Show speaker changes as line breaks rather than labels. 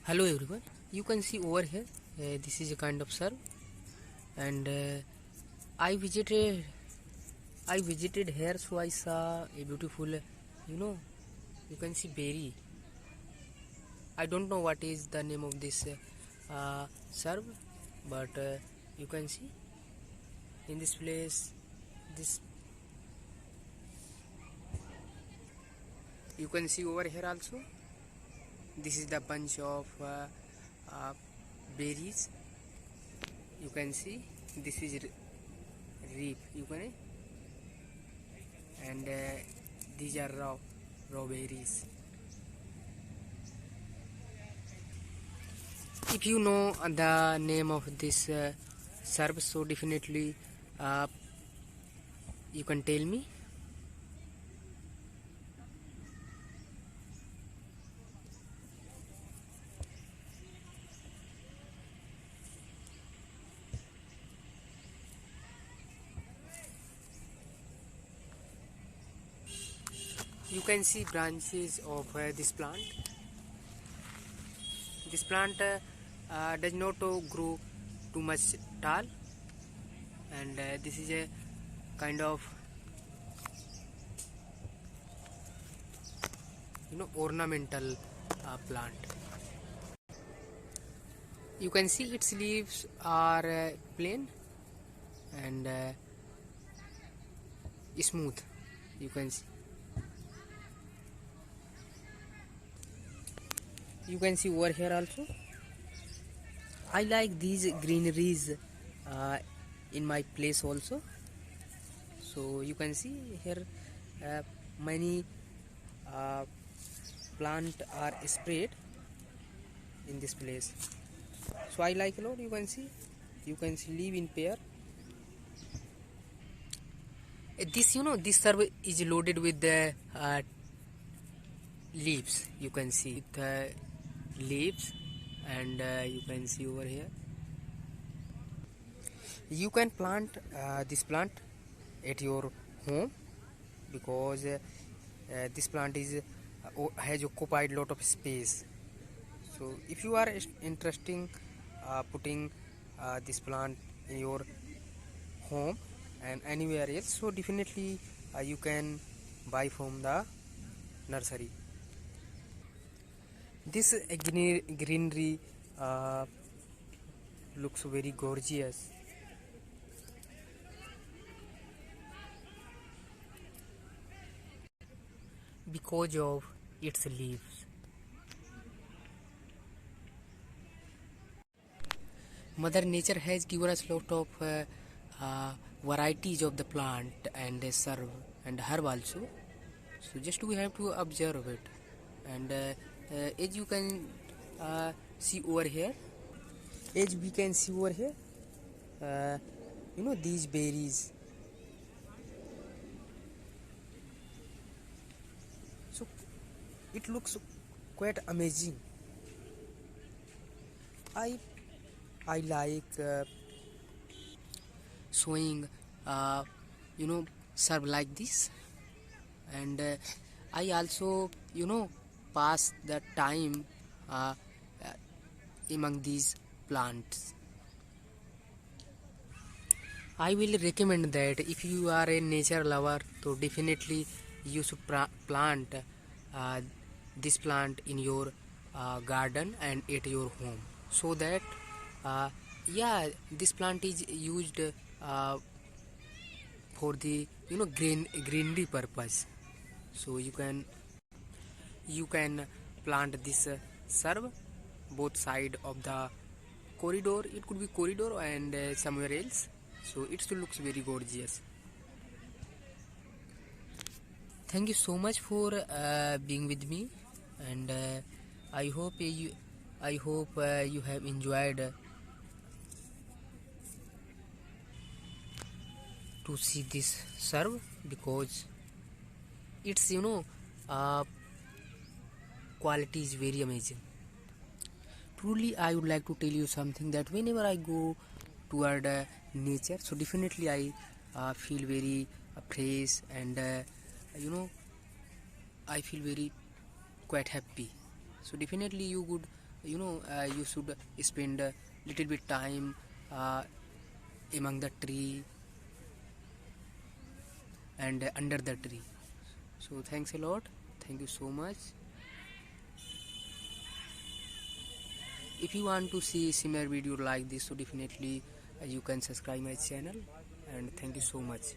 Hello everyone, you can see over here this is a kind of serve, and I visited here, so I saw a beautiful you can see berry. I don't know what is the name of this serve, but you can see in this place, this you can see over here also, this is the bunch of uh, berries. You can see this is reap, you can, and these are raw berries. If you know the name of this serve, so definitely uh, you can tell me. You can see branches of this plant. This plant does not grow too much tall, and this is a kind of ornamental plant. You can see its leaves are plain and smooth. You can see. You can see over here also. I like these greeneries in my place also. So you can see here many uh, plant are spread in this place. So I like a lot. You can see leaf in pair. This this serve is loaded with the leaves. You can see the leaves, and you can see over here. You can plant this plant at your home, because this plant is has occupied lot of space. So if you are interesting putting this plant in your home and anywhere else, so definitely you can buy from the nursery. This greenery looks very gorgeous. Because of its leaves. Mother Nature has given us lot of varieties of the plant and serve and herb also. So just we have to observe it, and as you can see over here, as we can see over here, uh, these berries. So it looks quite amazing. I I like showing serve like this, and I also pass the time uh, uh, among these plants. I will recommend that if you are a nature lover, so definitely you should plant uh, this plant in your garden and at your home, so that uh, yeah, this plant is used for the greenery purpose. So you can plant this serve both side of the corridor. It could be corridor and somewhere else, so it looks very gorgeous. Thank you so much for being with me, and I hope you have enjoyed to see this serve, because its uh, quality is very amazing. Truly, I would like to tell you something, that whenever I go toward nature, so definitely I feel very fresh, and you know I feel very quite happy. So definitely you would you should spend a little bit time among the tree and under the tree. So thanks a lot, thank you so much. If you want to see similar video like this, so definitely you can subscribe my channel, and thank you so much.